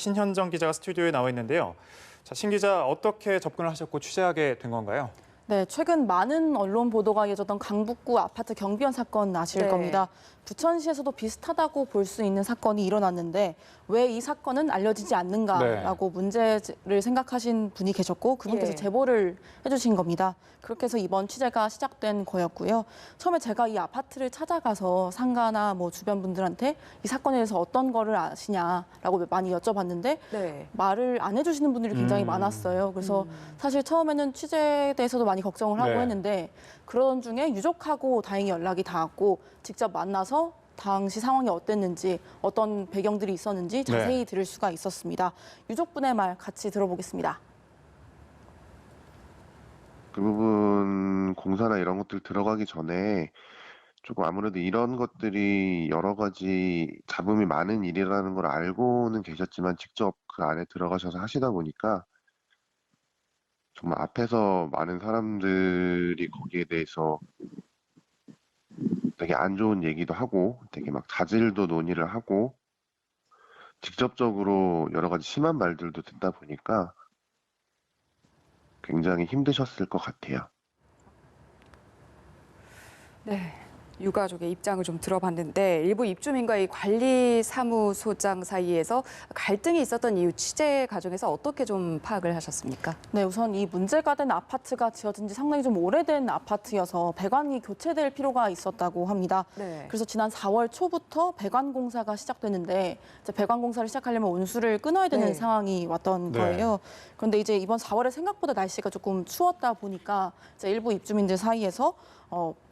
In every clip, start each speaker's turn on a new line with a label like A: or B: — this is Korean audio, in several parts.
A: 신현정 기자가 스튜디오에 나와 있는데요. 자, 신 기자 어떻게 접근을 하셨고 취재하게 된 건가요?
B: 네, 최근 많은 언론 보도가 이어졌던 강북구 아파트 경비원 사건 아실 겁니다. 부천시에서도 비슷하다고 볼 수 있는 사건이 일어났는데 왜 이 사건은 알려지지 않는가라고 문제를 생각하신 분이 계셨고 그분께서 제보를 해주신 겁니다. 그렇게 해서 이번 취재가 시작된 거였고요. 처음에 제가 이 아파트를 찾아가서 상가나 뭐 주변 분들한테 이 사건에 대해서 어떤 거를 아시냐라고 많이 여쭤봤는데 말을 안 해주시는 분들이 굉장히 많았어요. 그래서 사실 처음에는 취재에 대해서도 많이 걱정을 하고 했는데 그런 중에 유족하고 다행히 연락이 닿았고 직접 만나서 당시 상황이 어땠는지 어떤 배경들이 있었는지 자세히 들을 수가 있었습니다. 유족분의 말 같이 들어보겠습니다.
C: 그 부분 공사나 이런 것들 들어가기 전에 조금 아무래도 이런 것들이 여러 가지 잡음이 많은 일이라는 걸 알고는 계셨지만 직접 그 안에 들어가셔서 하시다 보니까 정말 앞에서 많은 사람들이 거기에 대해서 되게 안 좋은 얘기도 하고 되게 막 자질도 논의를 하고 직접적으로 여러 가지 심한 말들도 듣다 보니까 굉장히 힘드셨을 것 같아요.
D: 네. 유가족의 입장을 좀 들어봤는데 일부 입주민과의 관리사무소장 사이에서 갈등이 있었던 이유 취재 과정에서 어떻게 좀 파악을 하셨습니까?
B: 네, 우선 이 문제가 된 아파트가 지어진 지 상당히 좀 오래된 아파트여서 배관이 교체될 필요가 있었다고 합니다. 그래서 지난 4월 초부터 배관 공사가 시작됐는데 이제 배관 공사를 시작하려면 온수를 끊어야 되는 상황이 왔던 거예요. 그런데 이제 이번 4월에 생각보다 날씨가 조금 추웠다 보니까 이제 일부 입주민들 사이에서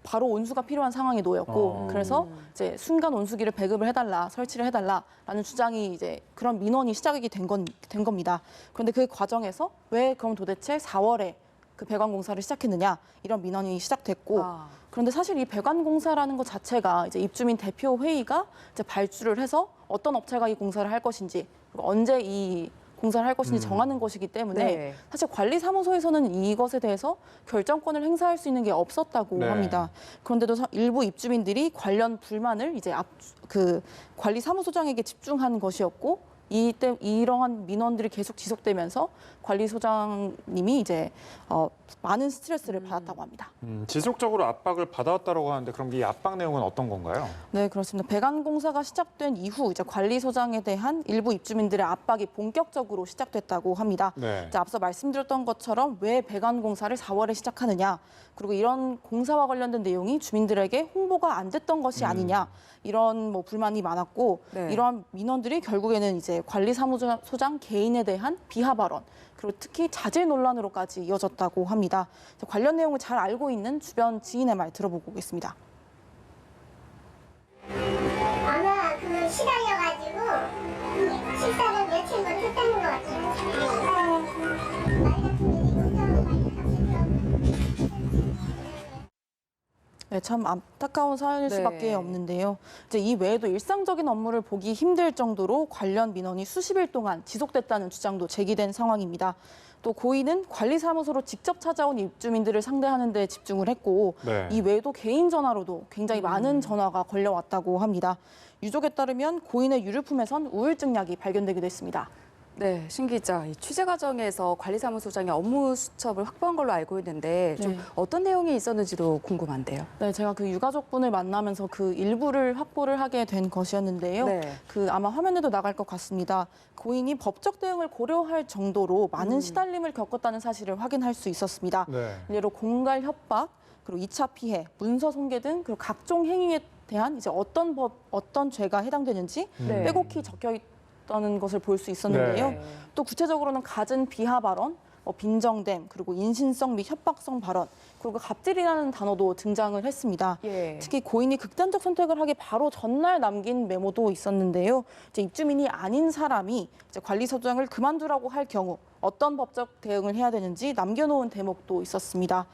B: 바로 온수가 필요한 상황에 놓였고 그래서 이제 순간 온수기를 배급을 해달라, 설치를 해달라라는 주장이 이제 그런 민원이 시작이 된 겁니다. 그런데 그 과정에서 왜 그럼 도대체 4월에 그 배관 공사를 시작했느냐 이런 민원이 시작됐고 그런데 사실 이 배관 공사라는 것 자체가 이제 입주민 대표 회의가 이제 발주를 해서 어떤 업체가 이 공사를 할 것인지 그리고 언제 이 공사를 할 것인지 정하는 것이기 때문에 사실 관리사무소에서는 이것에 대해서 결정권을 행사할 수 있는 게 없었다고 합니다. 그런데도 일부 입주민들이 관련 불만을 이제 그 관리사무소장에게 집중한 것이었고 이러한 민원들이 계속 지속되면서 관리소장님이 이제 많은 스트레스를 받았다고 합니다.
A: 지속적으로 압박을 받아왔다고 하는데 그럼 이 압박 내용은 어떤 건가요?
B: 네, 그렇습니다. 배관 공사가 시작된 이후 이제 관리소장에 대한 일부 입주민들의 압박이 본격적으로 시작됐다고 합니다. 이제 앞서 말씀드렸던 것처럼 왜 배관 공사를 4월에 시작하느냐, 그리고 이런 공사와 관련된 내용이 주민들에게 홍보가 안 됐던 것이 아니냐 이런 뭐 불만이 많았고 이러한 민원들이 결국에는 이제 관리사무소장 개인에 대한 비하 발언 그리고 특히 자질 논란으로까지 이어졌다고 합니다. 관련 내용을 잘 알고 있는 주변 지인의 말 들어보고 오겠습니다.
E: 아마 그 시달려가지고 식사를 며칠 못했다는 것 같아요.
B: 네, 참 안타까운 사연일 수밖에 없는데요. 이제 이 외에도 일상적인 업무를 보기 힘들 정도로 관련 민원이 수십 일 동안 지속됐다는 주장도 제기된 상황입니다. 또 고인은 관리사무소로 직접 찾아온 입주민들을 상대하는 데 집중을 했고 이 외에도 개인 전화로도 굉장히 많은 전화가 걸려왔다고 합니다. 유족에 따르면 고인의 유류품에선 우울증 약이 발견되기도 했습니다.
D: 네, 신 기자, 이 취재 과정에서 관리사무소장이 업무 수첩을 확보한 걸로 알고 있는데 좀 어떤 내용이 있었는지도 궁금한데요.
B: 네, 제가 그 유가족분을 만나면서 그 일부를 확보를 하게 된 것이었는데요. 그 아마 화면에도 나갈 것 같습니다. 고인이 법적 대응을 고려할 정도로 많은 시달림을 겪었다는 사실을 확인할 수 있었습니다. 예로 공갈 협박, 그리고 2차 피해, 문서 손괴 등 그리고 각종 행위에 대한 이제 어떤 죄가 해당되는지 빼곡히 적혀 있다는 것을 볼 수 있었는데요. 또 구체적으로는 갖은 비하 발언, 빈정됨, 그리고 인신성 및 협박성 발언, 그리고 갑질이라는 단어도 등장을 했습니다. 특히 고인이 극단적 선택을 하기 바로 전날 남긴 메모도 있었는데요. 이제 입주민이 아닌 사람이 이제 관리소장을 그만두라고 할 경우 어떤 법적 대응을 해야 되는지 남겨놓은 대목도 있었습니다.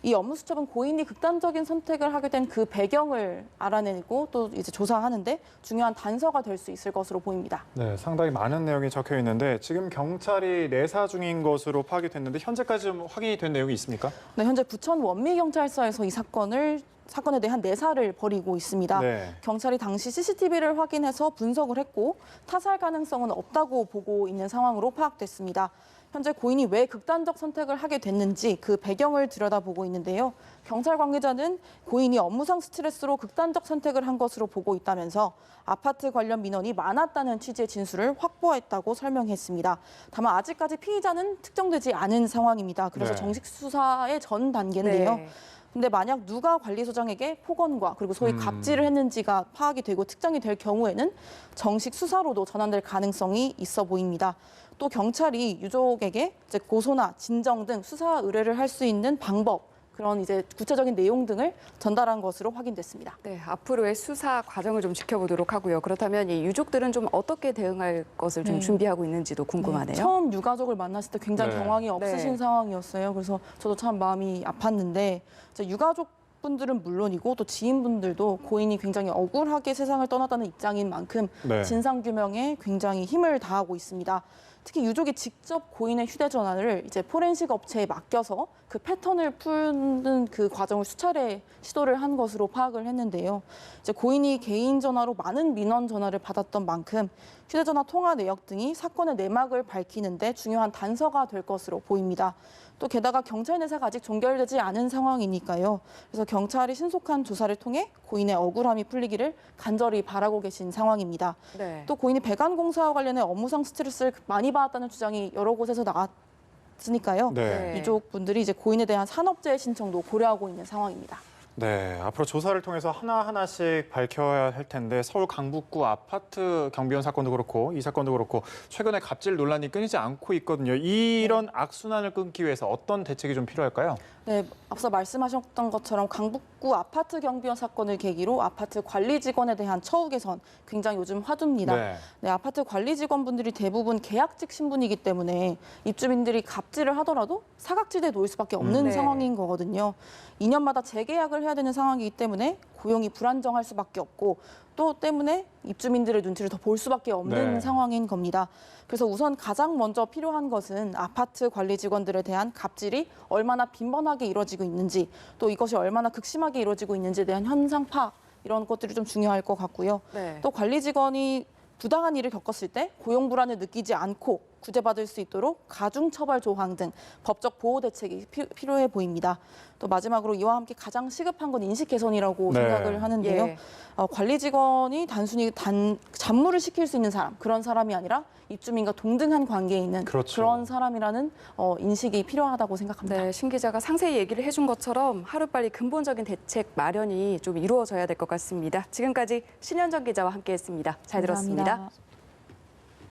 B: 이 업무 수첩은 고인이 극단적인 선택을 하게 된 그 배경을 알아내고 또 이제 조사하는데 중요한 단서가 될 수 있을 것으로 보입니다.
A: 네, 상당히 많은 내용이 적혀 있는데 지금 경찰이 내사 중인 것으로 파악이 됐는데 현재까지 좀 확인이 된 내용이 있습니까?
B: 네, 현재 부천 원미경찰서에서 이 사건을 사건에 대한 내사를 벌이고 있습니다.
A: 네.
B: 경찰이 당시 CCTV를 확인해서 분석을 했고 타살 가능성은 없다고 보고 있는 상황으로 파악됐습니다. 현재 고인이 왜 극단적 선택을 하게 됐는지 그 배경을 들여다보고 있는데요. 경찰 관계자는 고인이 업무상 스트레스로 극단적 선택을 한 것으로 보고 있다면서 아파트 관련 민원이 많았다는 취지의 진술을 확보했다고 설명했습니다. 다만 아직까지 피의자는 특정되지 않은 상황입니다. 그래서
A: 네.
B: 정식 수사의 전 단계인데요.
D: 네.
B: 근데 만약 누가 관리소장에게 폭언과 그리고 소위 갑질을 했는지가 파악이 되고 특정이 될 경우에는 정식 수사로도 전환될 가능성이 있어 보입니다. 또 경찰이 유족에게 이제 고소나 진정 등 수사 의뢰를 할 수 있는 방법, 그런 이제 구체적인 내용 등을 전달한 것으로 확인됐습니다.
D: 네, 앞으로의 수사 과정을 좀 지켜보도록 하고요. 그렇다면 이 유족들은 좀 어떻게 대응할 것을 좀 준비하고 있는지도 궁금하네요.
B: 처음 유가족을 만났을 때 굉장히
A: 네.
B: 경황이 없으신
D: 네.
B: 상황이었어요. 그래서 저도 참 마음이 아팠는데 이제 유가족 분들은 물론이고 또 지인분들도 고인이 굉장히 억울하게 세상을 떠났다는 입장인 만큼
A: 네.
B: 진상규명에 굉장히 힘을 다하고 있습니다. 특히 유족이 직접 고인의 휴대전화를 이제 포렌식 업체에 맡겨서 그 패턴을 푸는 그 과정을 수차례 시도를 한 것으로 파악을 했는데요. 이제 고인이 개인 전화로 많은 민원 전화를 받았던 만큼 휴대전화 통화 내역 등이 사건의 내막을 밝히는데 중요한 단서가 될 것으로 보입니다. 또 게다가 경찰 내사가 아직 종결되지 않은 상황이니까요. 그래서 경찰이 신속한 조사를 통해 고인의 억울함이 풀리기를 간절히 바라고 계신 상황입니다.
D: 네.
B: 또 고인이 배관공사와 관련해 업무상 스트레스를 많이 받았다는 주장이 여러 곳에서 나왔으니까요.
A: 네.
B: 유족분들이 이제 고인에 대한 산업재해 신청도 고려하고 있는 상황입니다.
A: 네, 앞으로 조사를 통해서 하나하나씩 밝혀야 할 텐데 서울 강북구 아파트 경비원 사건도 그렇고 이 사건도 그렇고 최근에 갑질 논란이 끊이지 않고 있거든요. 이런 악순환을 끊기 위해서 어떤 대책이 좀 필요할까요?
B: 네, 앞서 말씀하셨던 것처럼 강북구 아파트 경비원 사건을 계기로 아파트 관리 직원에 대한 처우 개선 굉장히 요즘 화두입니다.
A: 네.
B: 네, 아파트 관리 직원분들이 대부분 계약직 신분이기 때문에 입주민들이 갑질을 하더라도 사각지대에 놓일 수밖에 없는
D: 네.
B: 상황인 거거든요. 2년마다 재계약을 해야 되는 상황이기 때문에 고용이 불안정할 수밖에 없고 또 때문에 입주민들의 눈치를 더 볼 수밖에 없는
A: 네.
B: 상황인 겁니다. 그래서 우선 가장 먼저 필요한 것은 아파트 관리 직원들에 대한 갑질이 얼마나 빈번하게 이루어지고 있는지 또 이것이 얼마나 극심하게 이루어지고 있는지에 대한 현상 파악 이런 것들이 좀 중요할 것 같고요.
D: 네.
B: 또 관리 직원이 부당한 일을 겪었을 때 고용 불안을 느끼지 않고 구제받을 수 있도록 가중처벌 조항 등 법적 보호 대책이 필요해 보입니다. 또 마지막으로 이와 함께 가장 시급한 건 인식 개선이라고
A: 네.
B: 생각을 하는데요.
D: 예.
B: 관리 직원이 단순히 잡무를 시킬 수 있는 사람, 그런 사람이 아니라 입주민과 동등한 관계에 있는
A: 그렇죠.
B: 그런 사람이라는 인식이 필요하다고 생각합니다.
D: 네, 신 기자가 상세히 얘기를 해준 것처럼 하루빨리 근본적인 대책 마련이 좀 이루어져야 될 것 같습니다. 지금까지 신현정 기자와 함께했습니다. 잘
B: 감사합니다.
D: 들었습니다.